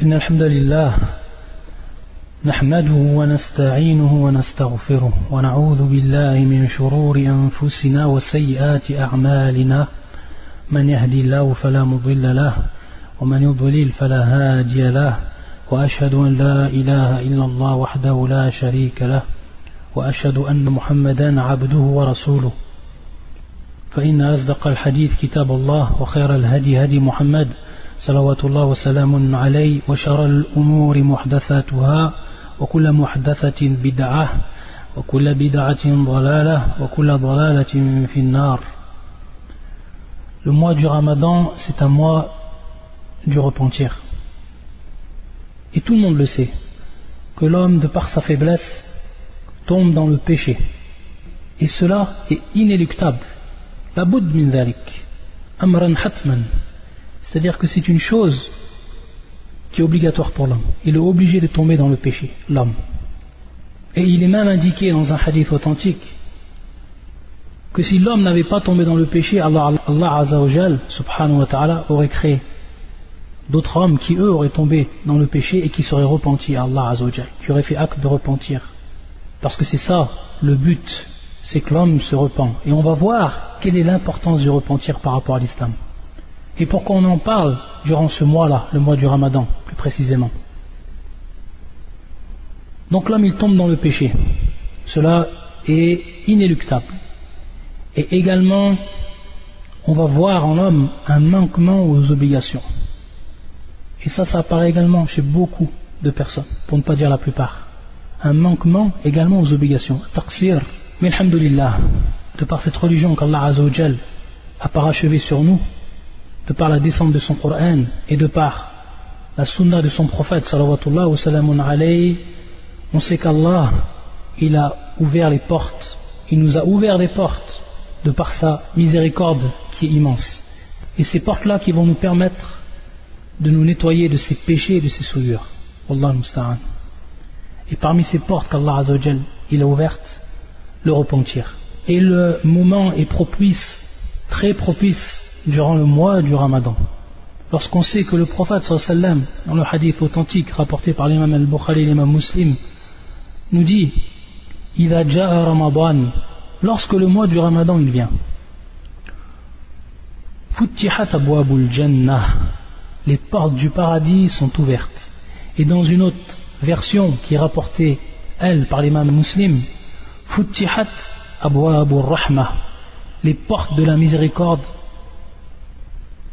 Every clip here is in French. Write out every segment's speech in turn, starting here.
إن الحمد لله نحمده ونستعينه ونستغفره ونعوذ بالله من شرور أنفسنا وسيئات أعمالنا من يهدي الله فلا مضل له ومن يضلل فلا هادي له وأشهد أن لا إله إلا الله وحده لا شريك له وأشهد أن محمدا عبده ورسوله فإن أصدق الحديث كتاب الله وخير الهدي هدي محمد صلوات الله وسلام عليه وشر الأمور محدثاتها وكل محدثة بدعة وكل بدعة ضلالة وكل ضلالة في النار. Le mois du Ramadan, c'est un mois du repentir. Et tout le monde le sait, que l'homme, de par sa faiblesse, tombe dans le péché. Et cela est inéluctable. La boud min dhalik, amran hatman. C'est-à-dire que c'est une chose qui est obligatoire pour l'homme. Il est obligé de tomber dans le péché, l'homme. Et il est même indiqué dans un hadith authentique que si l'homme n'avait pas tombé dans le péché, Allah Azza wa Jal, subhanahu wa ta'ala, aurait créé d'autres hommes qui eux auraient tombé dans le péché et qui seraient repentis à Allah Azza wa Jal, qui auraient fait acte de repentir. Parce que c'est ça le but, c'est que l'homme se repent. Et on va voir quelle est l'importance du repentir par rapport à l'islam. Et pourquoi on en parle durant ce mois-là, le mois du Ramadan, plus précisément. Donc l'homme il tombe dans le péché. Cela est inéluctable. Et également, on va voir en l'homme un manquement aux obligations. Et ça apparaît également chez beaucoup de personnes, pour ne pas dire la plupart. Un manquement également aux obligations. Taqsir. Mais alhamdulillah, de par cette religion qu'Allah Azza wa Jal a parachevée sur nous, de par la descente de son Coran et de par la sunna de son prophète salawatullah wa salamun alayhi, on sait qu'Allah il a ouvert les portes, il nous a ouvert les portes de par sa miséricorde qui est immense. Et ces portes-là qui vont nous permettre de nous nettoyer de ces péchés et de ces souillures. Wallahu musta'an. Et parmi ces portes qu'Allah Azza wa Jal il a ouvertes, le repentir. Et le moment est propice, très propice, durant le mois du Ramadan. Lorsqu'on sait que le prophète sallallahu alayhi wa sallam, dans le hadith authentique rapporté par l'imam al-Bukhari et l'imam Muslim, nous dit إِذَا جَاءَ رَمَضَانِ, lorsque le mois du Ramadan il vient, فُتِّحَتْ أَبْوَابُ الْجَنَّةِ, les portes du paradis sont ouvertes. Et dans une autre version qui est rapportée elle par l'imam Muslim, فُتِّحَتْ أَبْوَابُ الرَّحْمَةِ, les portes de la miséricorde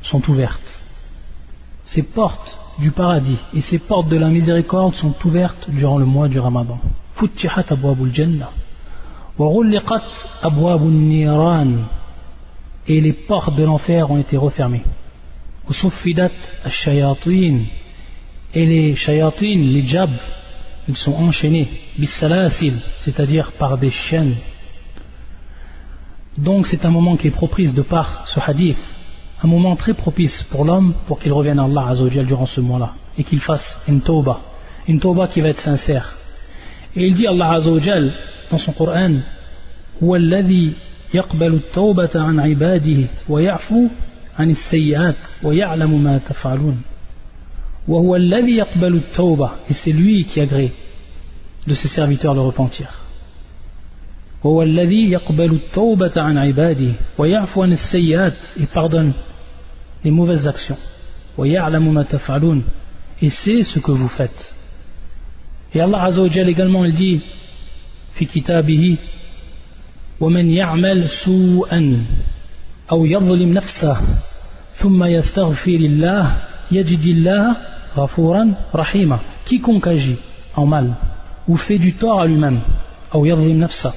sont ouvertes. Ces portes du paradis et ces portes de la miséricorde sont ouvertes durant le mois du Ramadan. Futtihat abwabul jannah wa ghulliqat abwabun niran, et les portes de l'enfer ont été refermées. Wa suffidat ash-shayatin, et les shayatin, les djabs, ils sont enchaînés bis-salasil, c'est-à-dire par des chaînes. Donc c'est un moment qui est propice de par ce hadith, un moment très propice pour l'homme pour qu'il revienne à Allah Azza wa Jal durant ce mois-là et qu'il fasse une tawbah qui va être sincère. Et il dit Allah Azza wa Jal dans son Coran, هو الذي يقبل التوبة عن عباده ويعفو عن السيئات ويعلم ما تفعلون وهو الذي يقبل التوبة, et c'est lui qui agrée de ses serviteurs le repentir. وهو الذي يقبل التوبة عن عباده ويعفو عن السيئات, et pardonne les mauvaises actions. وَيَعْلَمُ مَا تَفْعَلُونَ, et c'est ce que vous faites. Et Allah Azza wa Jal également il dit في كتابه ومن يعمل سوءا أو يظلم نفسه ثم يستغفر الله يجد الله غفورا رحيما, quiconque agit en mal ou fait du tort à lui-même أو يظلم نفسه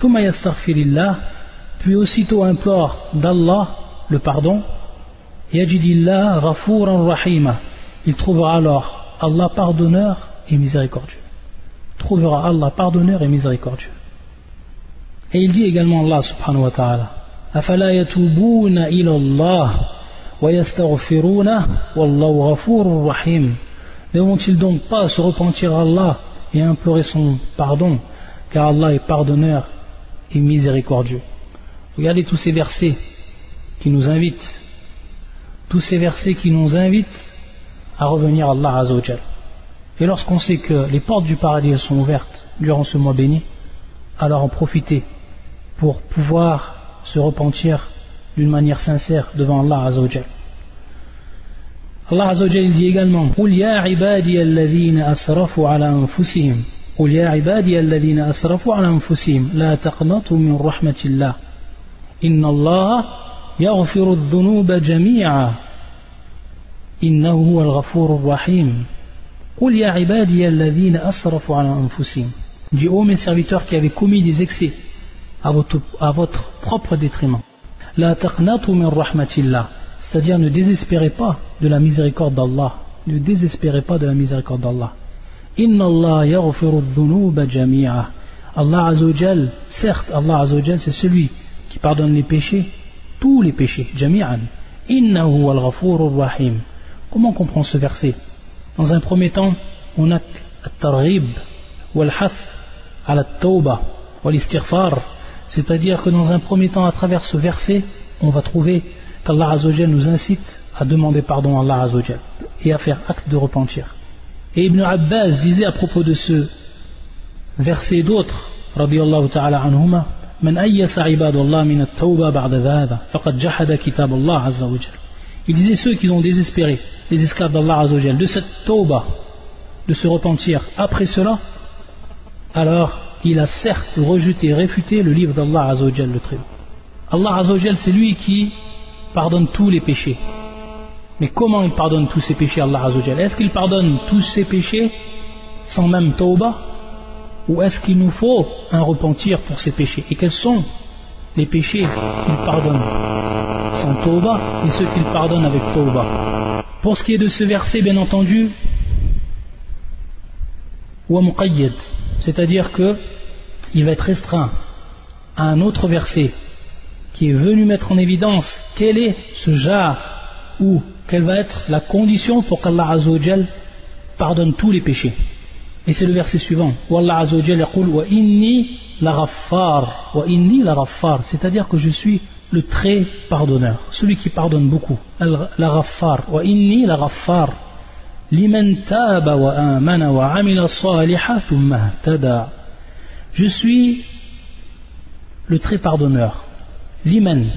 ثم يستغفر الله, puis aussitôt implore d'Allah le pardon, yajidillah ghafuran rahima, il trouvera alors Allah pardonneur et miséricordieux. Trouvera Allah pardonneur et miséricordieux. Et il dit également Allah subhanahu wa ta'ala, afala yatubuna ila Allah wa yastaghfiruna wallahu ghafurur rahim, ne vont-ils donc pas se repentir à Allah et implorer son pardon, car Allah est pardonneur et miséricordieux. Regardez tous ces versets qui nous invitent à revenir à Allah Azza wa Jal. Et lorsqu'on sait que les portes du paradis elles sont ouvertes durant ce mois béni, alors en profiter pour pouvoir se repentir d'une manière sincère devant Allah Azza wa Jal. Allah Azza wa Jal dit également قُلْ يَا عِبَادِيَ الَّذِينَ أَسْرَفُوا عَلَى أَنفُسِهِمْ قُلْ يَا عِبَادِيَ الَّذِينَ أَسْرَفُوا عَلَى أَنفُسِهِمْ لَا تَقْنَطُوا مِنْ رَحْمَةِ اللَّهِ إِنَّ اللَّهَ يَغْفِرُ الذُّنُوبَ جَمِيعًا إِنَّهُ هُوَ الْغَفُورُ الرَّحِيمُ قُلْ يَا عِبَادِيَ الَّذِينَ أَسْرَفُوا عَلَى أَنفُسِهِمْ Dis ô mes serviteurs qui avez commis des excès à votre propre détriment. La taqnatu min rahmatillah, c'est-à-dire ne désespérez pas de la miséricorde d'Allah. Ne désespérez pas de la miséricorde d'Allah. Inna Allah yaghfiru dhunuba jami'a. Allah Azza wa Jal, certes, Allah Azza wa Jal, c'est celui qui pardonne les péchés, tous les péchés, jami'an. Innahu al-ghafurur rahim. Comment on comprend ce verset? Dans un premier temps, on a at-targhib wal-hath ala at-tawba wal-istighfar. C'est-à-dire que dans un premier temps, à travers ce verset, on va trouver qu'Allah Azza wa Jal nous incite à demander pardon à Allah Azza wa Jal et à faire acte de repentir. Et Ibn Abbas disait à propos de ce verset d'autres, radiyallahu ta'ala anhuma, Man ayyasa ibadallah min at-tawba ba'da dhada, faqad jahada kitab Allah Azza wa Jal. Il disait ceux qui ont désespéré, les esclaves d'Allah Azza wa Jal, de cette tawba, de se repentir après cela, alors il a certes rejeté et réfuté le livre d'Allah Azza wa Jal, le Très-Haut. Allah Azza wa Jal, c'est lui qui pardonne tous les péchés. Mais comment il pardonne tous ces péchés, Allah Azza wa Jal? Est-ce qu'il pardonne tous ces péchés sans même tawba? Ou est-ce qu'il nous faut un repentir pour ces péchés? Et quels sont les péchés qu'il pardonne sans tawba et ceux qu'il pardonne avec tawba? Pour ce qui est de ce verset, bien entendu, wa muqayyad, c'est-à-dire que il va être restreint à un autre verset qui est venu mettre en évidence quel est ce jar ou quelle va être la condition pour qu'Allah Azza wa Jal pardonne tous les péchés. Et c'est le verset suivant. Wallah Azza wa Jal yaqul wa inni la ghaffar, wa inni la ghaffar, c'est-à-dire que je suis le très pardonneur, celui qui pardonne beaucoup. La ghaffar, wa inni la ghaffar. Liman taba wa amana wa amila salihan thumma ihtada. Je suis le très pardonneur. Liman,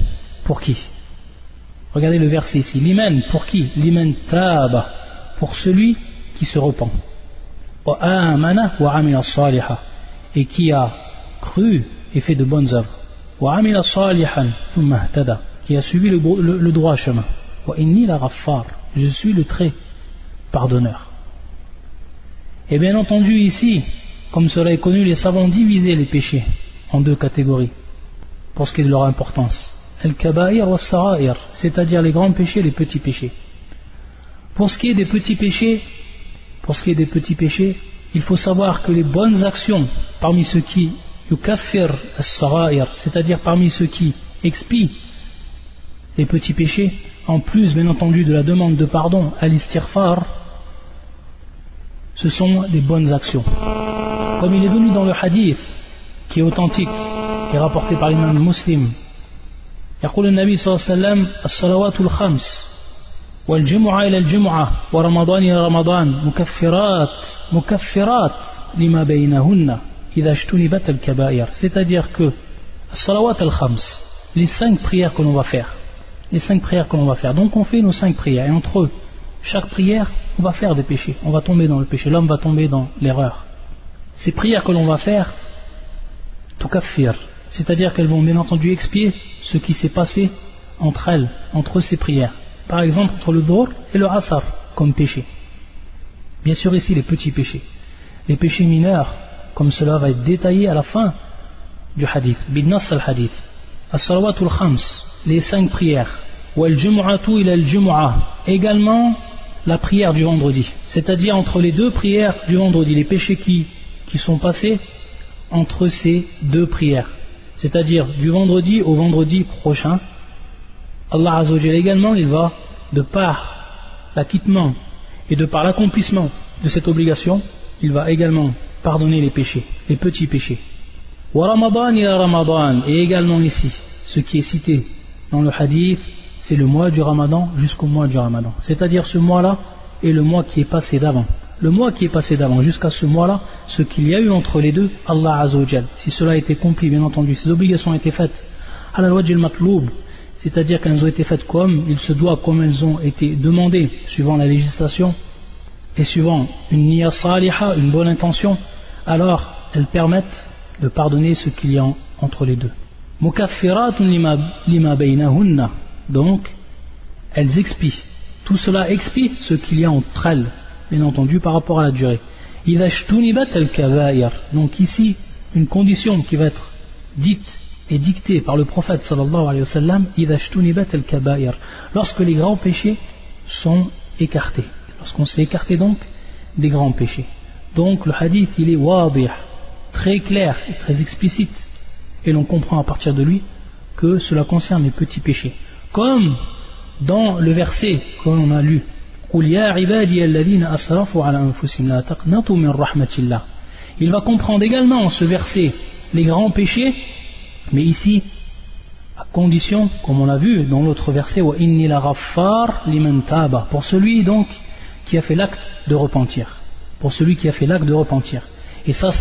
pour qui? Regardez le verset ici. Liman, pour qui? Liman taba, pour celui qui se repent. Wa amana wa amila salihan, et qui a cru et fait de bonnes œuvres. Wa amila salihan thumma ihtada, qui a suivi le droit chemin. Wa inni la ghaffar, je suis le très pardonneur. Et bien entendu ici, comme cela est connu, les savants divisaient les péchés en deux catégories pour ce qui est de leur importance. Al-kaba'ir wa as-sara'ir, c'est-à-dire les grands péchés et les petits péchés. Pour ce qui est des petits péchés, il faut savoir que les bonnes actions parmi ceux qui yukaffir as-sara'ir, c'est-à-dire parmi ceux qui expient les petits péchés, en plus bien entendu de la demande de pardon à l'istighfar, ce sont des bonnes actions. Comme il est venu dans le hadith qui est authentique, qui est rapporté par l'imam Muslim, يقول النبي صلى الله عليه وسلم الصلوات الخمس والجمعة إلى الجمعة ورمضان إلى رمضان مكفرات لما بينهن إذا اجتنبت الكبائر. C'est-à-dire que الصلوات الخمس, les 5 prières que l'on va faire, donc on fait nos 5 prières, et entre eux, chaque prière, on va faire des péchés, on va tomber dans le péché, l'homme va tomber dans l'erreur. Ces prières que l'on va faire, tukaffir, c'est-à-dire qu'elles vont bien entendu expier ce qui s'est passé entre ces prières. Par exemple, entre le dhuhr et le asr, comme péché. Bien sûr ici les petits péchés. Les péchés mineurs, comme cela va être détaillé à la fin du hadith, bin-nass al-hadith. As-salawatul khams, les 5 prières. Wal-jumu'atu ila al-jumu'ah, également la prière du vendredi. C'est-à-dire entre les 2 prières du vendredi, les péchés qui sont passés entre ces 2 prières. C'est-à-dire du vendredi au vendredi prochain, Allah Azza wa Jalla également, il va, de par l'acquittement et de par l'accomplissement de cette obligation, il va également pardonner les péchés, les petits péchés. Wa Ramadan ila Ramadan, et également ici, ce qui est cité dans le hadith, c'est le mois du Ramadan jusqu'au mois du Ramadan. C'est-à-dire ce mois-là et le mois qui est passé d'avant. Le mois qui est passé d'avant, jusqu'à ce mois-là, ce qu'il y a eu entre les deux, Allah Azza wa Jal, si cela a été accompli, bien entendu, ces obligations ont été faites à la loi al matloub, c'est-à-dire qu'elles ont été faites comme il se doit, comme elles ont été demandées, suivant la législation, et suivant une niya saliha, une bonne intention, alors elles permettent de pardonner ce qu'il y a entre les deux. Mukaffiratun lima baynahunna, donc elles expient. Tout cela expie ce qu'il y a entre elles, bien entendu, par rapport à la durée. Idha shtunibat al-kabair, donc ici, une condition qui va être dite et dictée par le prophète sallallahu alayhi wa sallam, idha shtunibat al-kabair, lorsque les grands péchés sont écartés. Lorsqu'on s'est écarté donc des grands péchés. Donc le hadith, il est wadih, très clair et très explicite, et l'on comprend à partir de lui que cela concerne les petits péchés. Comme dans le verset que l'on a lu, il va comprendre également en ce verset les grands péchés, mais ici à condition, comme on l'a vu dans l'autre verset, pour celui donc qui a fait l'acte de repentir, pour celui qui a fait l'acte de repentir. Et ça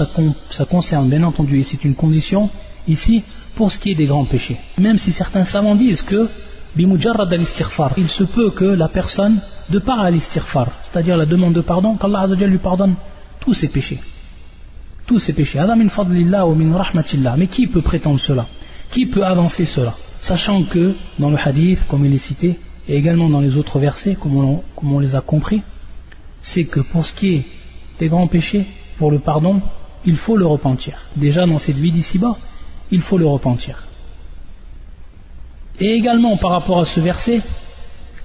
concerne bien entendu, et c'est une condition ici pour ce qui est des grands péchés. Même si certains savants disent que il se peut que la personne, de par l'istighfar, c'est-à-dire la demande de pardon, qu'Allah Azza wa Jalla lui pardonne tous ses péchés. Tous ses péchés. Mais qui peut prétendre cela? Qui peut avancer cela? Sachant que dans le hadith, comme il est cité, et également dans les autres versets, comme on les a compris, c'est que pour ce qui est des grands péchés, pour le pardon, il faut le repentir. Déjà dans cette vie d'ici-bas, il faut le repentir. Et également par rapport à ce verset,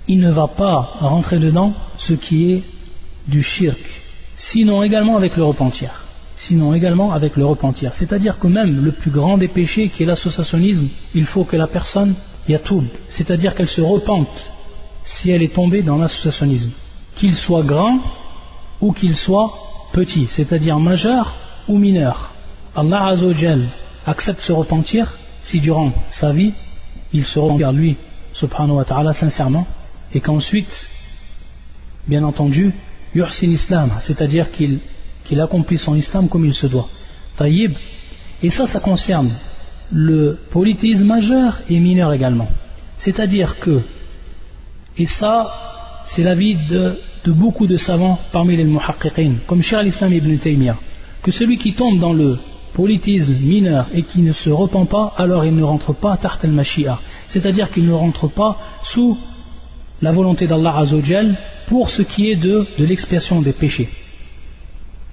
il ne va pas rentrer dedans ce qui est du shirk, sinon également avec le repentir. C'est-à-dire que même le plus grand des péchés qui est l'associationnisme, il faut que la personne yatoub, c'est-à-dire qu'elle se repente si elle est tombée dans l'associationnisme, qu'il soit grand ou qu'il soit petit, c'est-à-dire majeur ou mineur. Allah Azza wa Jal accepte ce repentir si durant sa vie il se repent vers lui subhanahu wa ta'ala sincèrement, et qu'ensuite bien entendu yuhsin islam, c'est-à-dire qu'il accomplit son islam comme il se doit. Taïb. Et ça concerne le polythéisme majeur et mineur également, c'est-à-dire que, et ça c'est l'avis de beaucoup de savants parmi les muhaqqiqin, comme Cheikh al-Islam ibn Taymiyyah, que celui qui tombe dans le polythéisme mineur et qui ne se repent pas, alors il ne rentre pas taht al-mashi'a, c'est-à-dire qu'il ne rentre pas sous la volonté d'Allah Azza wa Jal pour ce qui est de l'expiation des péchés.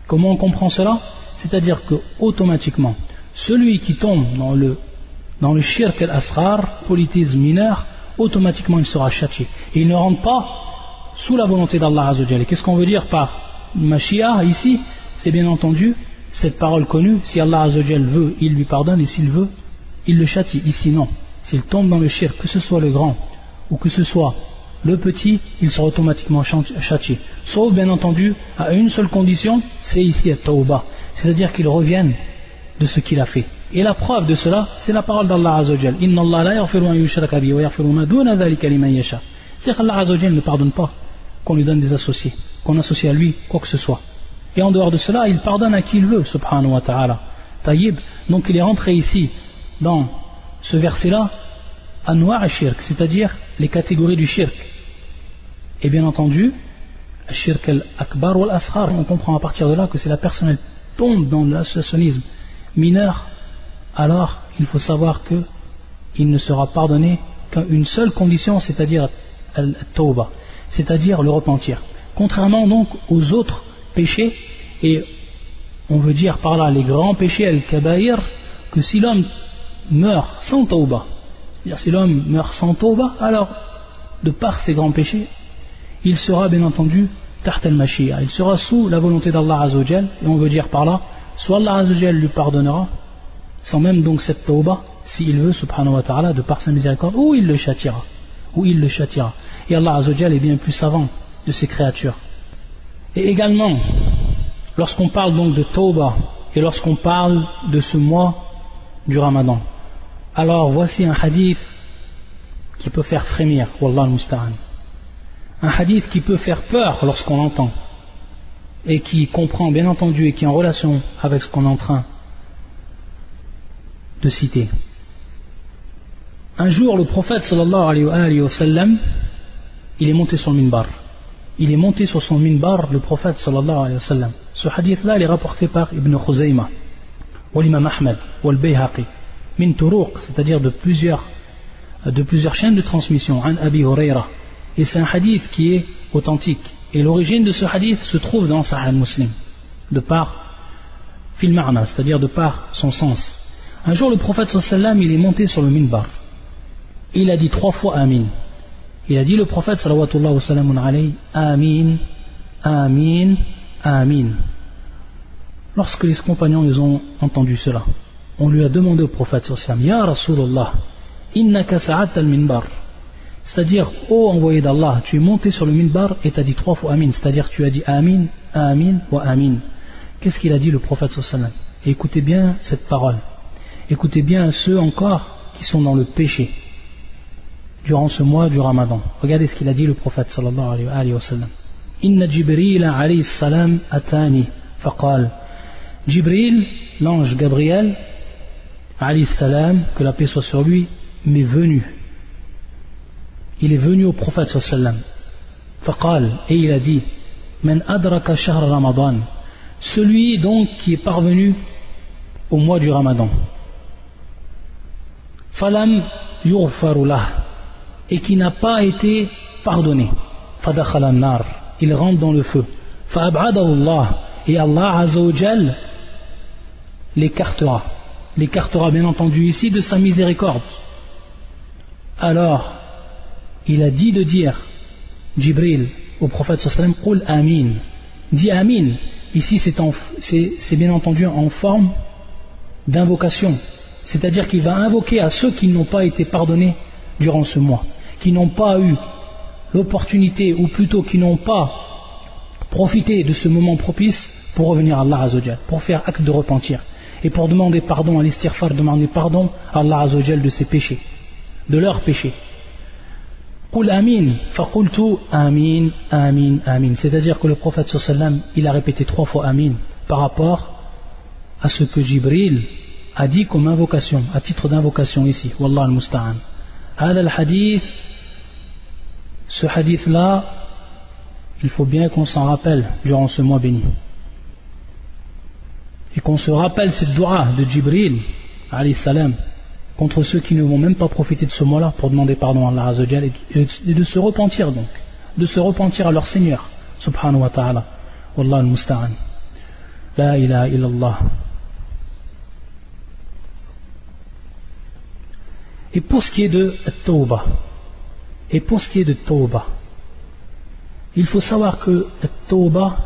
Comment on comprend cela? C'est-à-dire que automatiquement celui qui tombe dans le shirk al-asghar, polythéisme mineur, automatiquement il sera châtié et il ne rentre pas sous la volonté d'Allah Azza wa Jal. Qu'est-ce qu'on veut dire par mashi'a ici? C'est bien entendu cette parole connue, si Allah Azza wa Jal veut, il lui pardonne, et s'il veut, il le châtie. Ici non, s'il tombe dans le shirk, que ce soit le grand ou que ce soit le petit, il sera automatiquement châtié, sauf bien entendu à une seule condition, c'est ici at-tawbah, c'est-à-dire qu'il revienne de ce qu'il a fait. Et la preuve de cela, c'est la parole d'Allah Azza wa Jal, inna Allah la yaghfiru an yushraka bihi wa yaghfiru ma duna dhalika liman yasha. C'est-à-dire qu'Allah Azza wa Jal ne pardonne pas qu'on lui donne des associés, qu'on associe à lui quoi que ce soit. Et en dehors de cela, il pardonne à qui il veut, subhanahu wa ta'ala. Taïb, donc il est rentré ici, dans ce verset-là, anwa' al-shirk, c'est-à-dire les catégories du shirk. Et bien entendu, al-shirk al-akbar ou al-asghar, on comprend à partir de là que si la personne elle tombe dans l'associationnisme mineur, alors il faut savoir qu'il ne sera pardonné qu'à une seule condition, c'est-à-dire al-tawbah, c'est-à-dire le repentir. Contrairement donc aux autres péchés, et on veut dire par là les grands péchés al-kabaïr, que si l'homme meurt sans tawbah, c'est-à-dire si l'homme meurt sans tawbah, alors de par ces grands péchés il sera bien entendu taht al-mashi'a, il sera sous la volonté d'Allah Azza wa Jal, et on veut dire par là soit Allah Azza wa Jal lui pardonnera sans même donc cette tawbah, s'il veut subhanahu wa ta'ala, de par sa miséricorde, ou il le châtiera, et Allah Azza wa Jal est bien plus savant de ses créatures. Et également, lorsqu'on parle donc de tawbah et lorsqu'on parle de ce mois du Ramadan, alors voici un hadith qui peut faire frémir, wallah al-musta'an. un hadith qui peut faire peur lorsqu'on l'entend et qui comprend bien entendu et qui est en relation avec ce qu'on est en train de citer. Un jour, le prophète sallallahu alayhi wa sallam, il est monté sur le minbar. Il est monté sur son minbar, le prophète sallallahu alayhi wa sallam. Ce hadith-là, il est rapporté par Ibn Khuzaymah, ou l'imam Ahmed, ou al-Bayhaqi, min turuq, c'est-à-dire de plusieurs chaînes de transmission, an Abi Huraira. Et c'est un hadith qui est authentique. Et l'origine de ce hadith se trouve dans Sahih Muslim, de par fil ma'na, c'est-à-dire de par son sens. Un jour, le prophète sallallahu alayhi wa sallam, il est monté sur le minbar. Il a dit 3 fois Amin. Il a dit, le prophète sallallahu alayhi Amin, Amin, Amin. Lorsque les compagnons ils ont entendu cela, on lui a demandé au prophète sallallahu alayhi Ya Rasulallah, innaka sa'at al-minbar. C'est-à-dire, ô envoyé d'Allah, tu es monté sur le minbar et tu as dit 3 fois Amin. C'est-à-dire, tu as dit Amin, Amin, wa Amin. Qu'est-ce qu'il a dit le prophète sallallahu alayhi wa sallam? Et écoutez bien cette parole. Écoutez bien ceux encore qui sont dans le péché durant ce mois du Ramadan. Regardez ce qu'il a dit le prophète sallallahu alayhi wa sallam. Inna Jibril alayhi salam atani faqal. Jibril, l'ange Gabriel alayhi salam, que la paix soit sur lui, m'est venu. Il est venu au prophète sallallahu alayhi wa sallam. Faqal, et il a dit Man adraka shahr Ramadan. Celui donc qui est parvenu au mois du Ramadan. Falam yughfaru lah, et qui n'a pas été pardonné. Fadakhal an-nar, il rentre dans le feu. Fa'ab'adahu Allah, et Allah Azza wa Jal l'écartera bien entendu ici de sa miséricorde. Alors il a dit de dire Jibril au prophète sallallahu alayhi wa sallam, Qul Amin, dis Amin. Ici c'est bien entendu en forme d'invocation, c'est-à-dire qu'il va invoquer à ceux qui n'ont pas été pardonnés durant ce mois, qui n'ont pas eu l'opportunité, ou plutôt qui n'ont pas profité de ce moment propice pour revenir à Allah Azza wa Jal, pour faire acte de repentir et pour demander pardon à l'istighfar, demander pardon à Allah Azza wa Jal de ses péchés, de leurs péchés. Qul Amin, faqultu Amin, Amin, Amin. C'est-à-dire que le prophète sallallahu alayhi wa sallam, il a répété 3 fois Amin par rapport à ce que Jibril a dit comme invocation, à titre d'invocation ici. Wallah al-musta'an. Hada al-hadith, ce hadith-là, il faut bien qu'on s'en rappelle durant ce mois béni. Et qu'on se rappelle cette dua de Jibril, alayhi salam, contre ceux qui ne vont même pas profiter de ce mois-là pour demander pardon à Allah Azza wa Jal et de se repentir donc, de se repentir à leur Seigneur, subhanahu wa ta'ala. Wallah al-musta'an. La ilaha illallah. Et pour ce qui est de Tawbah, il faut savoir que Tawbah,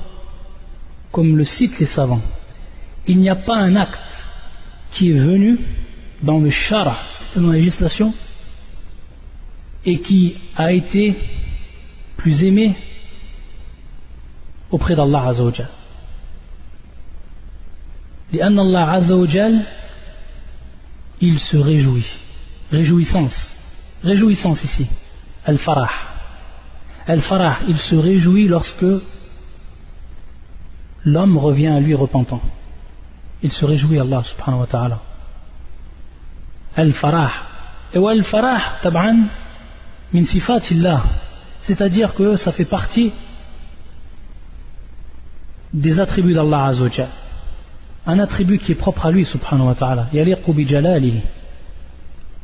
comme le citent les savants, il n'y a pas un acte qui est venu dans le shara, dans la législation, et qui a été plus aimé auprès d'Allah Azza wa Jal. لأن Allah Azza wa Jal, il se réjouit. Réjouissance ici. Al-Farah. Al-Farah, il se réjouit lorsque l'homme revient à lui repentant. Il se réjouit, Allah subhanahu wa ta'ala. Al-Farah. Et Al-Farah, tab'an, min sifatillah. C'est-à-dire que ça fait partie des attributs d'Allah Azza wa Jal. Un attribut qui est propre à lui, subhanahu wa ta'ala. Yaliqu bi jalalihi.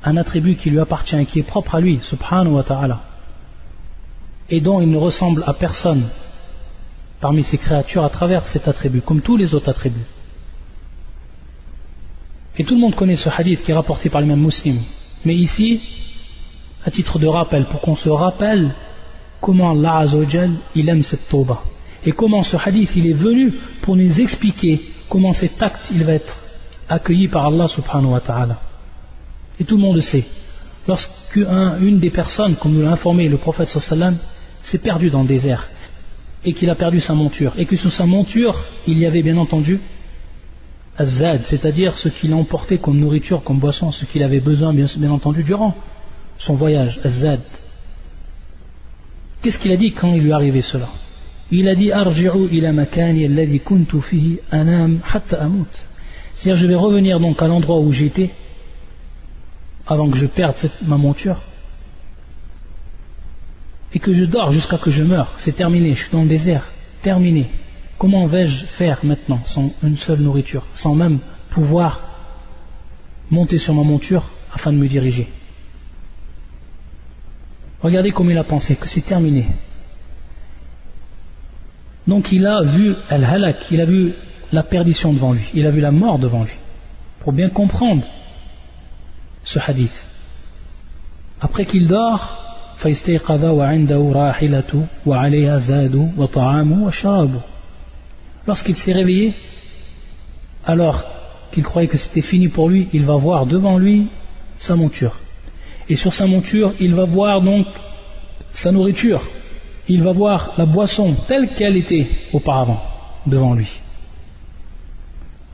Un attribut qui lui appartient, qui est propre à lui, subhanahu wa ta'ala, et dont il ne ressemble à personne parmi ses créatures à travers cet attribut, comme tous les autres attributs. Et tout le monde connaît ce hadith qui est rapporté par l'imam Muslim. Mais ici, à titre de rappel, pour qu'on se rappelle comment Allah Azza wa Jal, il aime cette tawbah, et comment ce hadith il est venu pour nous expliquer comment cet acte il va être accueilli par Allah subhanahu wa ta'ala. Et tout le monde le sait. Lorsqu'une des personnes, comme nous l'a informé le prophète sallallahu alayhi wa sallam, s'est perdu dans le désert et qu'il a perdu sa monture, et que sous sa monture il y avait bien entendu az-zad, c'est-à-dire ce qu'il a emporté comme nourriture, comme boisson, ce qu'il avait besoin bien entendu durant son voyage, az-zad. Qu'est-ce qu'il a dit quand il lui est arrivé cela? Il a dit arji'u ila makani alladhi kuntu fihi anam hatta amut. C'est-à-dire je vais revenir donc à l'endroit où j'étais avant que je perde ma monture et que je dors jusqu'à que je meure. C'est terminé, je suis dans le désert, terminé. Comment vais-je faire maintenant sans une seule nourriture, sans même pouvoir monter sur ma monture afin de me diriger? Regardez comme il a pensé que c'est terminé. Donc il a vu al-halak, il a vu la perdition devant lui, il a vu la mort devant lui. Pour bien comprendre ce hadith. Après qu'il dort, فَإِسْتَيْقَظَ وَعِنْدَهُ رَاحِلَةُ وَعَلَيْهَا زَادُ وَطَعَامُ وَشَرَابُ. Lorsqu'il s'est réveillé, alors qu'il croyait que c'était fini pour lui, il va voir devant lui sa monture. Et sur sa monture, il va voir donc sa nourriture. Il va voir la boisson telle qu'elle était auparavant devant lui.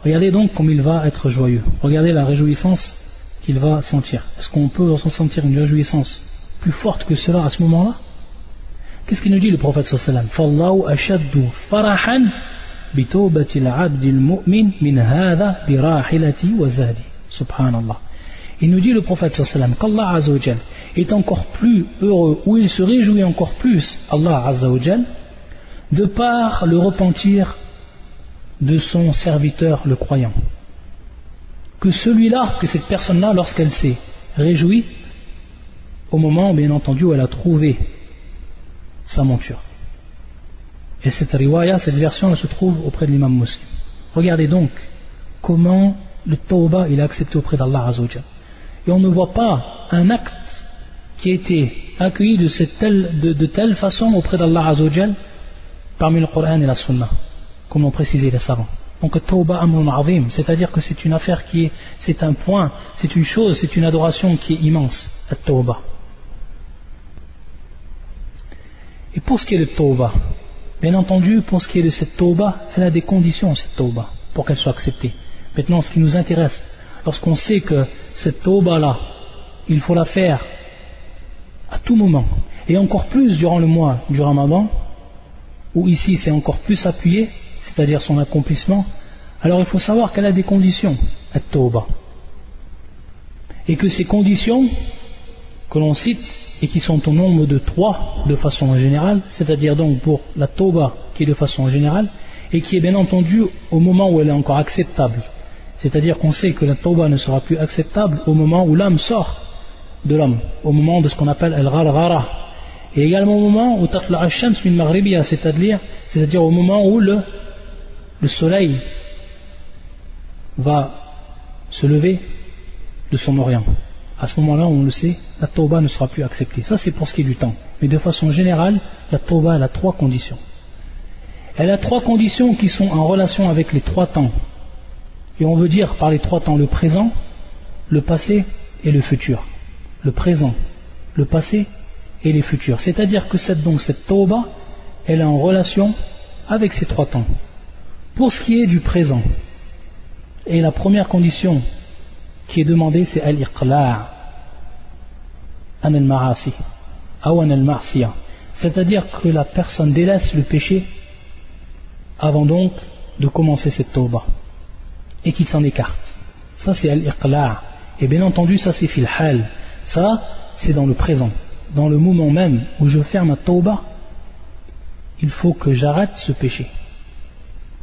Regardez donc comme il va être joyeux. Regardez la réjouissance qu'il va sentir. Est-ce qu'on peut ressentir une réjouissance plus forte que cela à ce moment-là? Qu'est-ce qu'il nous dit le prophète sallallahu alayhi wa sallam? فَاللَّهُ أَشَدُّ فَرَحًا بِتَوْبَةِ الْعَبْدِ الْمُؤْمِنِ مِنْ هَذَا بِرَاحِلَتِي وَزَادِي. Subhanallah. Il nous dit le prophète sallallahu alayhi wa sallam qu'Allah azza wa jal est encore plus heureux, ou il se réjouit encore plus, Allah azza wa jal, de par le repentir de son serviteur le croyant, que celui-là, que cette personne-là, lorsqu'elle s'est réjouie au moment bien entendu où elle a trouvé sa monture. Et cette riwaya, cette version, elle se trouve auprès de l'imam Muslim. Regardez donc comment le tawbah il est accepté auprès d'Allah azza wa jal. Et on ne voit pas un acte qui a été accueilli de telle façon auprès d'Allah azza wa jal parmi le Coran et la Sunna, comme l'ont précisé les savants. Donc tawbah amrun azim, c'est-à-dire que c'est une affaire c'est un point, c'est une chose, c'est une adoration qui est immense, la tawbah. Et pour ce qui est de tawbah, bien entendu, pour ce qui est de cette tawbah, elle a des conditions, cette tawbah, pour qu'elle soit acceptée. Maintenant, ce qui nous intéresse, lorsqu'on sait que cette tawbah-là, il faut la faire à tout moment, et encore plus durant le mois du Ramadan, où ici c'est encore plus appuyé, c'est-à-dire son accomplissement, alors il faut savoir qu'elle a des conditions, la tawbah. Et que ces conditions que l'on cite, et qui sont au nombre de 3 de façon générale, c'est-à-dire donc pour la tawbah qui est de façon générale, et qui est bien entendu au moment où elle est encore acceptable. C'est-à-dire qu'on sait que la tawbah ne sera plus acceptable au moment où l'âme sort de l'homme, au moment de ce qu'on appelle al-gharghara, et également au moment où tatla ash-shams min maghribiha, c'est-à-dire au moment où le soleil va se lever de son orient. À ce moment-là, on le sait, la tawbah ne sera plus acceptée. Ça, c'est pour ce qui est du temps. Mais de façon générale, la tawbah, elle a 3 conditions. Elle a 3 conditions qui sont en relation avec les 3 temps. Et on veut dire par les 3 temps le présent, le passé et le futur. Le présent, le passé et les futurs. C'est-à-dire que cette tawbah, elle est en relation avec ces 3 temps. Pour ce qui est du présent, et la première condition qui est demandée, c'est al-iqla' an al-ma'asi, ou an al-ma'siyah. C'est-à-dire que la personne délaisse le péché avant donc de commencer cette tawbah, et qu'il s'en écarte. Ça c'est al-iqla'. Et bien entendu, ça c'est fil hal. Ça, c'est dans le présent. Dans le moment même où je ferme ma tawbah, il faut que j'arrête ce péché.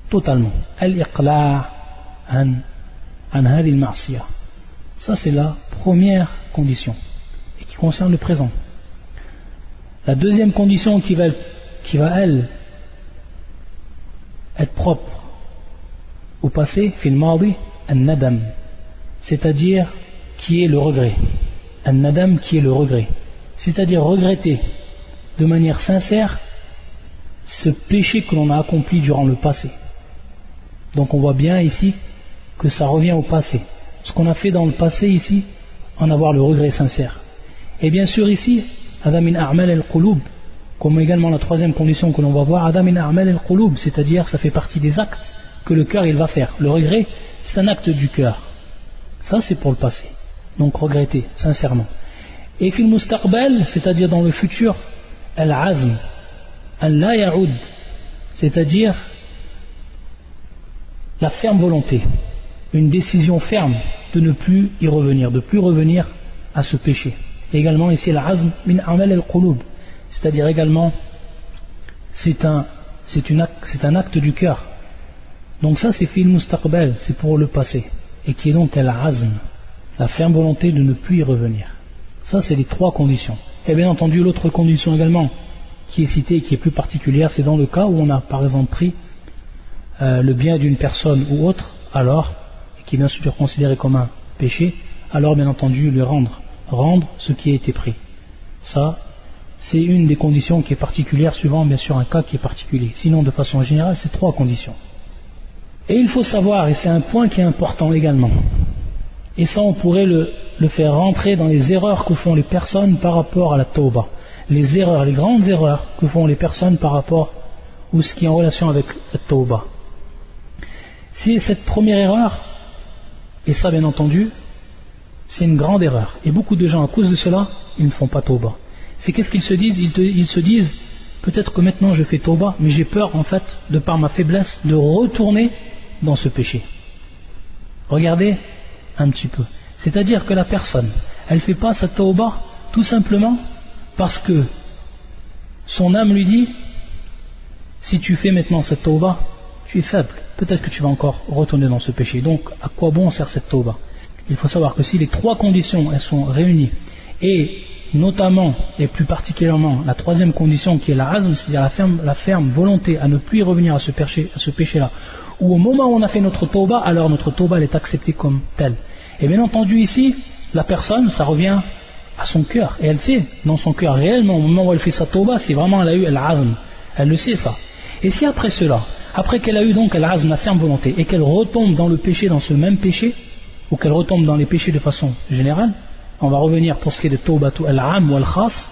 Totalement. Al-iqla' an hadi al-ma'siyah. Ça c'est la première condition, et qui concerne le présent. La deuxième condition qui va elle, être propre au passé, fil madi, an-nadam, c'est-à-dire qui est le regret. An-nadam qui est le regret, c'est-à-dire regretter de manière sincère ce péché que l'on a accompli durant le passé. Donc on voit bien ici que ça revient au passé. Ce qu'on a fait dans le passé ici, en avoir le regret sincère. Et bien sûr ici, Adam a'mal al-qulub, comme également la troisième condition que l'on va voir, Adam a'mal al-qulub, c'est-à-dire ça fait partie des actes que le cœur il va faire. Le regret, c'est un acte du cœur. Ça c'est pour le passé. Donc regretter, sincèrement. Et fil mustaqbal, c'est-à-dire dans le futur, al-azm an la ya'ud, c'est-à-dire la ferme volonté, une décision ferme de ne plus y revenir, de plus revenir à ce péché. Et également ici al-azm min amal al-qulub, c'est-à-dire également c'est un acte du cœur. Donc ça c'est fil mustaqbal, c'est pour le passé, et qui est donc al-azm, la ferme volonté de ne plus y revenir. Ça c'est les trois conditions. Et bien entendu l'autre condition également qui est citée et qui est plus particulière, c'est dans le cas où on a par exemple pris le bien d'une personne ou autre, alors, qui est bien sûr considéré comme un péché, alors bien entendu le rendre ce qui a été pris. Ça c'est une des conditions qui est particulière suivant bien sûr un cas qui est particulier. Sinon de façon générale c'est trois conditions. Et il faut savoir, et c'est un point qui est important également, et ça on pourrait le faire rentrer dans les erreurs que font les personnes par rapport à la tauba, les erreurs, les grandes erreurs que font les personnes par rapport ou ce qui est en relation avec la tauba. C'est cette première erreur, et ça bien entendu c'est une grande erreur, et beaucoup de gens à cause de cela ils ne font pas tauba. C'est qu'est-ce qu'ils se disent? Ils se disent peut-être que maintenant je fais tauba, mais j'ai peur en fait de par ma faiblesse de retourner dans ce péché. Regardez un petit peu, c'est-à-dire que la personne elle fait pas sa tauba tout simplement parce que son âme lui dit si tu fais maintenant cette tauba tu es faible, peut-être que tu vas encore retourner dans ce péché, donc à quoi bon sert cette tauba? Il faut savoir que si les trois conditions elles sont réunies, et notamment et plus particulièrement la troisième condition qui est la azm, c'est-à-dire la ferme volonté à ne plus y revenir à ce péché-là, ou au moment où on a fait notre tauba, alors notre tauba elle est acceptée comme telle. Et bien entendu ici, la personne, ça revient à son cœur, et elle sait dans son cœur réellement, au moment où elle fait sa tauba, si vraiment elle a eu l'azm, elle le sait ça. Et si après cela, après qu'elle a eu donc l'azm, la ferme volonté, et qu'elle retombe dans le péché, dans ce même péché, ou qu'elle retombe dans les péchés de façon générale, on va revenir pour ce qui est de tawbatu al-am ou al-khas,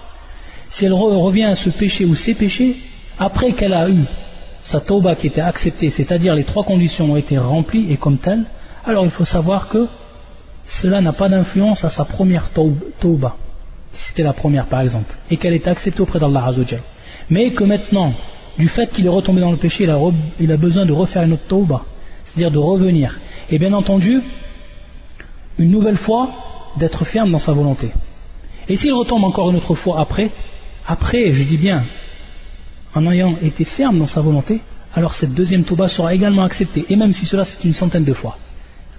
si elle revient à ce péché ou ces péchés, après qu'elle a eu sa tauba qui était acceptée, c'est-à-dire les trois conditions ont été remplies et comme telles, alors il faut savoir que cela n'a pas d'influence à sa première tauba, si c'était la première par exemple, et qu'elle est acceptée auprès d'Allah Azzawajal. Mais que maintenant, du fait qu'il est retombé dans le péché, il a besoin de refaire une autre tauba, c'est-à-dire de revenir. Et bien entendu, une nouvelle fois, d'être ferme dans sa volonté. Et s'il retombe encore une autre fois après, je dis bien, en ayant été ferme dans sa volonté, alors cette deuxième tauba sera également acceptée, et même si cela c'est une centaine de fois.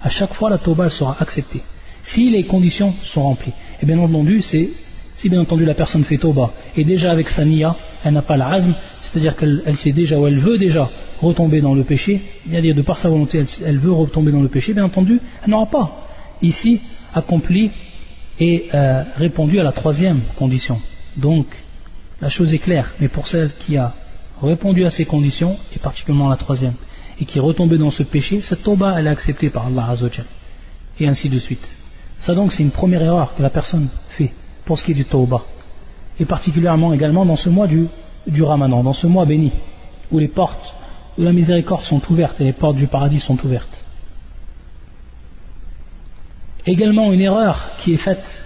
À chaque fois la tauba sera acceptée, si les conditions sont remplies. Et bien entendu, si bien entendu la personne fait tauba, et déjà avec sa niya, elle n'a pas la azm, c'est-à-dire qu'elle sait déjà ou elle veut déjà retomber dans le péché, c'est-à-dire de par sa volonté, elle veut retomber dans le péché, bien entendu, elle n'aura pas ici accompli et répondu à la troisième condition. Donc la chose est claire, mais pour celle qui a répondu à ces conditions, et particulièrement la troisième, et qui est retombée dans ce péché, cette tauba elle est acceptée par Allah Azzawajal, et ainsi de suite. Ça donc c'est une première erreur que la personne fait pour ce qui est du tauba, et particulièrement également dans ce mois du Ramadan, dans ce mois béni, où les portes de la miséricorde sont ouvertes et les portes du paradis sont ouvertes. Également une erreur qui est faite,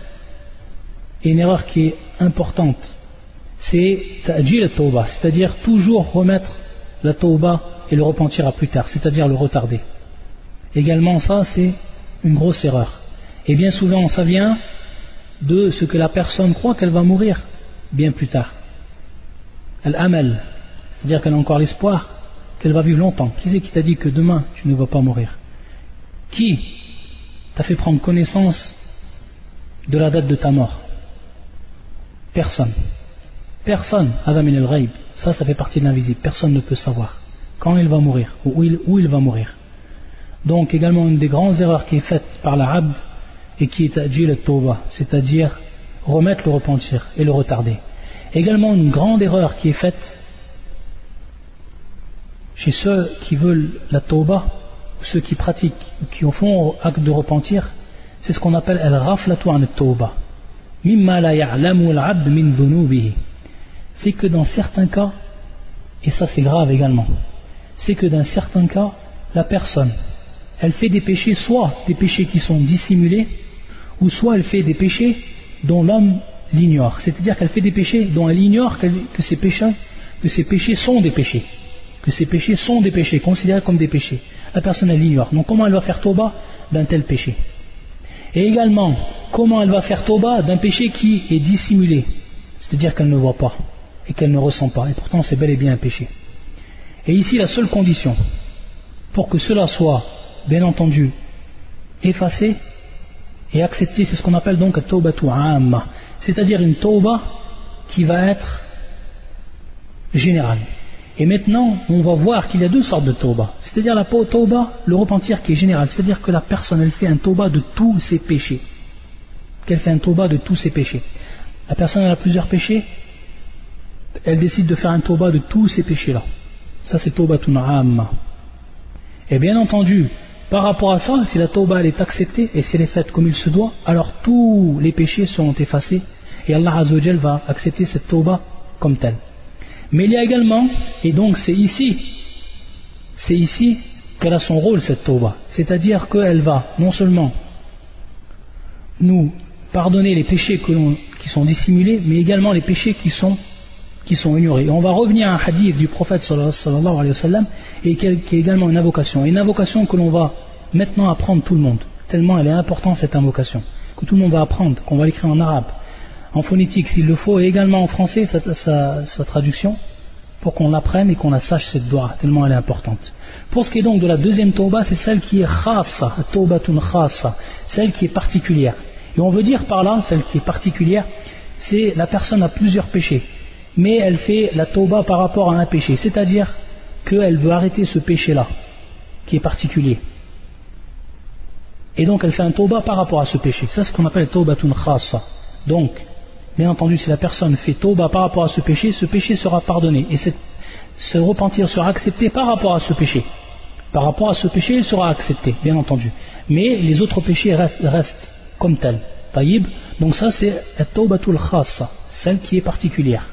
et une erreur qui est importante, c'est ta'jil at-tawba, c'est-à-dire toujours remettre la tawba et le repentir à plus tard, c'est-à-dire le retarder. Également ça c'est une grosse erreur. Et bien souvent ça vient de ce que la personne croit qu'elle va mourir bien plus tard. Al-amal, c'est-à-dire qu'elle a encore l'espoir qu'elle va vivre longtemps. Qui c'est qui t'a dit que demain tu ne vas pas mourir? Qui t'a fait prendre connaissance de la date de ta mort? Personne. Personne. Adam min al-ghaib. Ça fait partie de l'invisible. Personne ne peut savoir quand il va mourir ou où il va mourir. Donc également une des grandes erreurs qui est faite par l'arabe et qui est ta'jil at-tawba, c'est-à-dire remettre le repentir et le retarder. Également une grande erreur qui est faite chez ceux qui veulent la tawba, ceux qui pratiquent, qui font acte de repentir, c'est ce qu'on appelle al-ghaflatu an at-tawba. Mimma la ya'lamu al-'abd min dhunubihi. C'est que dans certains cas, et ça c'est grave également, c'est que dans certains cas, la personne, elle fait des péchés, soit des péchés qui sont dissimulés, ou soit elle fait des péchés dont l'homme l'ignore. C'est-à-dire qu'elle fait des péchés dont elle ignore que ces péchés sont des péchés. Que ces péchés sont des péchés, considérés comme des péchés. La personne, elle l'ignore. Donc comment elle va faire tauba d'un tel péché? Et également, comment elle va faire tauba d'un péché qui est dissimulé, c'est-à-dire qu'elle ne voit pas et qu'elle ne ressent pas, et pourtant c'est bel et bien un péché. Et ici, la seule condition pour que cela soit, bien entendu, effacé et accepté, c'est ce qu'on appelle donc at-tawbatu amma, c'est-à-dire une tauba qui va être générale. Et maintenant, on va voir qu'il y a deux sortes de tauba. C'est-à-dire la tauba, le repentir qui est général. C'est-à-dire que la personne, elle fait un tauba de tous ses péchés. Qu'elle fait un tauba de tous ses péchés. La personne, elle a plusieurs péchés. Elle décide de faire un tauba de tous ces péchés-là. Ça, c'est taubatun amma. Et bien entendu, par rapport à ça, si la tauba, elle est acceptée et si elle est faite comme il se doit, alors tous les péchés seront effacés. Et Allah Azza wa Jal va accepter cette tauba comme telle. Mais il y a également, et donc c'est ici qu'elle a son rôle, cette tauba. C'est-à-dire qu'elle va non seulement nous pardonner les péchés qui sont dissimulés, mais également les péchés qui sont ignorés. Et on va revenir à un hadith du prophète sallallahu alayhi wa sallam, et qui est également une invocation. Une invocation que l'on va maintenant apprendre tout le monde, tellement elle est importante cette invocation, que tout le monde va apprendre, qu'on va l'écrire en arabe, en phonétique s'il le faut, et également en français sa traduction, pour qu'on l'apprenne et qu'on la sache cette dua, tellement elle est importante. Pour ce qui est donc de la deuxième tauba, c'est celle qui est khassa, taubatun khassa, celle qui est particulière. Et on veut dire par là, celle qui est particulière, c'est la personne a plusieurs péchés, mais elle fait la tauba par rapport à un péché, c'est-à-dire qu'elle veut arrêter ce péché-là, qui est particulier. Et donc elle fait un tauba par rapport à ce péché. Ça, c'est ce qu'on appelle taubatun khassa. Donc, bien entendu, si la personne fait tauba par rapport à ce péché sera pardonné. Et ce repentir sera accepté par rapport à ce péché. Par rapport à ce péché, il sera accepté, bien entendu. Mais les autres péchés restent comme tels. Taïb. Donc ça, c'est at-tawbatul khassa, celle qui est particulière.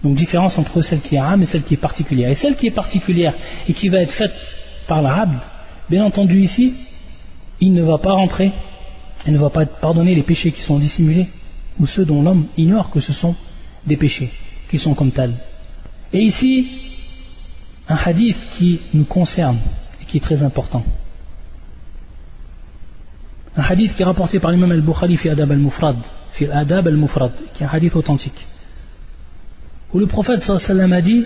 Donc différence entre celle qui est am et celle qui est particulière. Et celle qui est particulière et qui va être faite par l'abd, bien entendu ici, il ne va pas rentrer, il ne va pas pardonner les péchés qui sont dissimulés, ou ceux dont l'homme ignore que ce sont des péchés, qui sont comme tels. Et ici, un hadith qui nous concerne et qui est très important. Un hadith qui est rapporté par l'imam al-Bukhari fi Adab al-Mufrad, qui est un hadith authentique, où le prophète sallallahu alayhi wa sallam a dit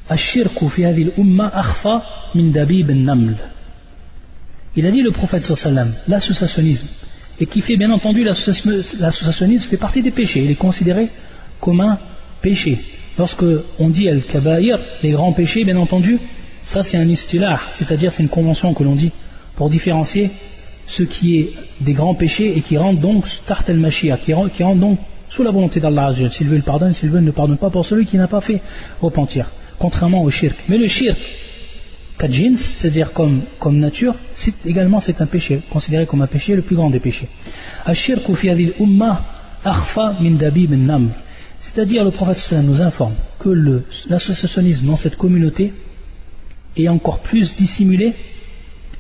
Ash-shirku fi hadhihi al-umma akhfa min dabib an-naml. Il a dit, le prophète sallallahu alayhi wa sallam, l'associationnisme, et qui fait bien entendu, l'associationnisme fait partie des péchés, il est considéré comme un péché. Lorsque on dit al-kabaïr, les grands péchés, bien entendu, ça c'est un istilah, c'est-à-dire c'est une convention que l'on dit pour différencier ce qui est des grands péchés et qui rentrent donc tart al-mashia, qui rentrent donc sous la volonté d'Allah Azza wa Jal. S'il veut, il pardonne, s'il veut, il ne pardonne pas pour celui qui n'a pas fait repentir, contrairement au shirk. Mais le shirk, kadjins, c'est-à-dire comme nature, c'est un péché, considéré comme un péché, le plus grand des péchés. Ash-shirku fi hadhihi al-umma akhfa min dabib an-naml. C'est-à-dire, le prophète sallallahu nous informe que l'associationnisme dans cette communauté est encore plus dissimulé.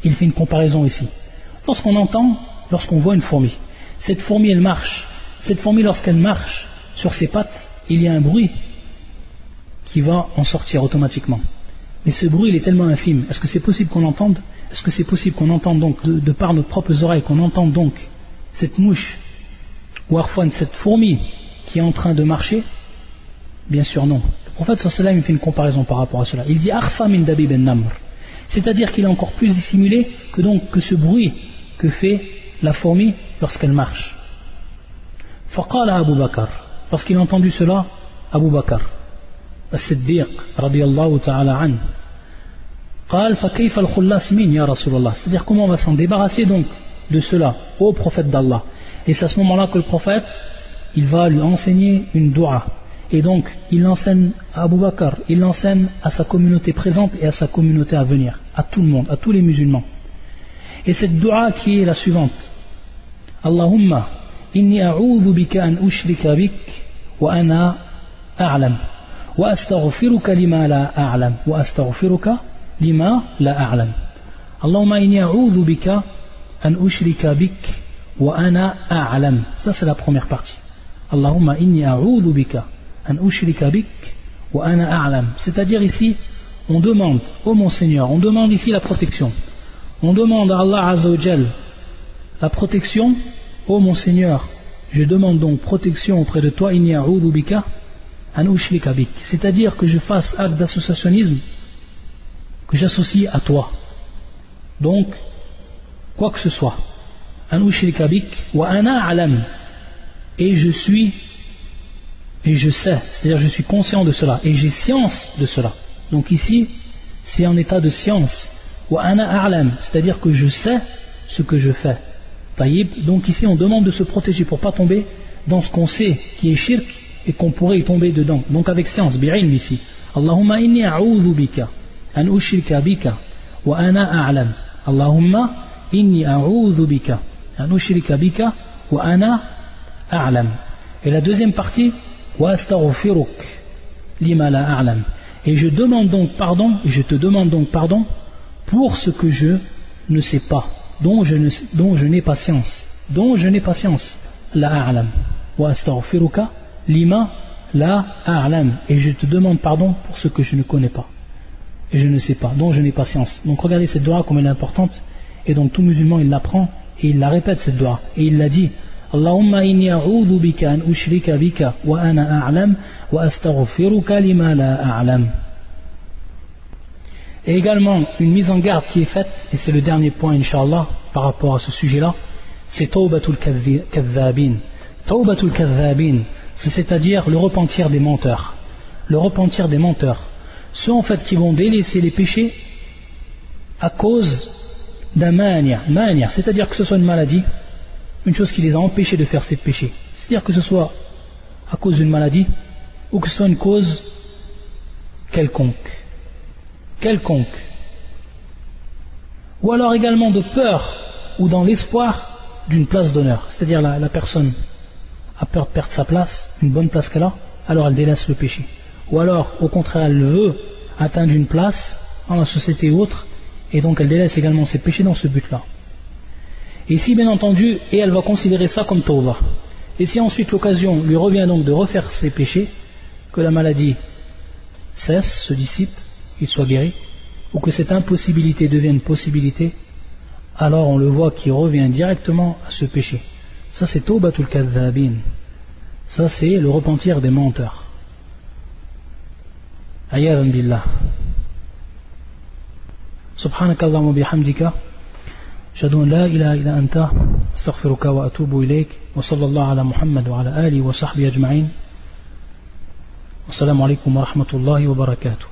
Il fait une comparaison ici. Lorsqu'on voit une fourmi, cette fourmi elle marche, cette fourmi lorsqu'elle marche sur ses pattes, il y a un bruit qui va en sortir automatiquement. Mais ce bruit il est tellement infime, est-ce que c'est possible qu'on l'entende? Est-ce que c'est possible qu'on entende donc, de par nos propres oreilles, qu'on entende donc cette mouche, ou parfois cette fourmi qui est en train de marcher? Bien sûr non. Le prophète sallallahu alayhi wa sallam fait une comparaison par rapport à cela. Il dit akhfa min dabib an-namr, c'est-à-dire qu'il est encore plus dissimulé que ce bruit que fait la fourmi lorsqu'elle marche. Faqala Abu Bakr, lorsqu'il a entendu cela, Abu Bakr As-Siddiq radiyallahu ta'ala an, قال فكيف الخلاص من يا رسول الله, c'est-à-dire comment on va s'en débarrasser donc de cela au prophète d'Allah. Et c'est à ce moment-là que le prophète il va lui enseigner une dua, et donc il l'enseigne à Abu Bakr, il l'enseigne à sa communauté présente et à sa communauté à venir, à tout le monde, à tous les musulmans. Et cette dua qui est la suivante: Allahumma inni a'udhu bika an ushrika bik wa ana a'lam wa astaghfiruka lima la a'lam wa astaghfiruka lima la a'lam. Allahumma inni a'udhu bika an ushrika bik wa ana a'lam. Ça c'est la première partie. Allahumma inni a'udhu bika an ushrika bik wa ana a'lam. C'est-à-dire ici, on demande, ô mon Seigneur, on demande ici la protection. On demande à Allah Azza wa Jal la protection, ô mon Seigneur, je demande donc protection auprès de toi, inni a'udhu bika an ushrika bik. C'est-à-dire que je fasse acte d'associationnisme, que j'associe à toi. Donc, quoi que ce soit. An ushrika bik wa ana a'lam. Et je suis, et je sais, c'est-à-dire je suis conscient de cela, et j'ai science de cela. Donc ici, c'est en état de science. Wa ana a'lam, c'est-à-dire que je sais ce que je fais. Taïb, donc ici on demande de se protéger pour ne pas tomber dans ce qu'on sait qui est shirk et qu'on pourrait y tomber dedans. Donc avec science, bi'ilm ici. Allahumma inni a'udhu bika an ushrika bika wa ana a'lam. Allahumma inni a'udhu bika an ushrika bika wa ana a'lam. Et la deuxième partie, wa astaghfiruk lima la a'lam. Et je demande donc pardon, et je te demande donc pardon pour ce que je ne sais pas, dont je n'ai pas science, la a'lam. Wa astaghfiruka lima la a'lam. Et je te demande pardon pour ce que je ne connais pas, et je ne sais pas, dont je n'ai pas science. Donc regardez cette dua comme elle est importante, et donc tout musulman il l'apprend, et il la répète cette dua, et il la dit. Allahumma inni a'udhu bika an ushrika bika wa ana a'lam wa astaghfiruka lima la a'lam. Et également une mise en garde qui est faite, et c'est le dernier point Inch'Allah par rapport à ce sujet-là, c'est tawbatul kadhabin. Tawbatul kadhabin, c'est-à-dire le repentir des menteurs. Le repentir des menteurs. Ceux en fait qui vont délaisser les péchés à cause d'un mania, c'est-à-dire que ce soit une maladie, une chose qui les a empêchés de faire ces péchés. C'est-à-dire que ce soit à cause d'une maladie ou que ce soit une cause quelconque. Ou alors également de peur ou dans l'espoir d'une place d'honneur. C'est-à-dire la personne a peur de perdre sa place, une bonne place qu'elle a, alors elle délaisse le péché. Ou alors au contraire elle veut atteindre une place dans la société ou autre, et donc elle délaisse également ses péchés dans ce but-là. Et si bien entendu, et elle va considérer ça comme tawbah. Et si ensuite l'occasion lui revient donc de refaire ses péchés, que la maladie cesse, se dissipe, qu'il soit guéri, ou que cette impossibilité devienne possibilité, alors on le voit qui revient directement à ce péché. Ça c'est tawbatul kadhabin. Ça c'est le repentir des menteurs. Ayyadan billah. Subhanakallahumma bihamdika. أشهد أن لا إله إلا أنت أستغفرك وأتوب إليك وصلى الله على محمد وعلى آله وصحبه أجمعين والسلام عليكم ورحمة الله وبركاته.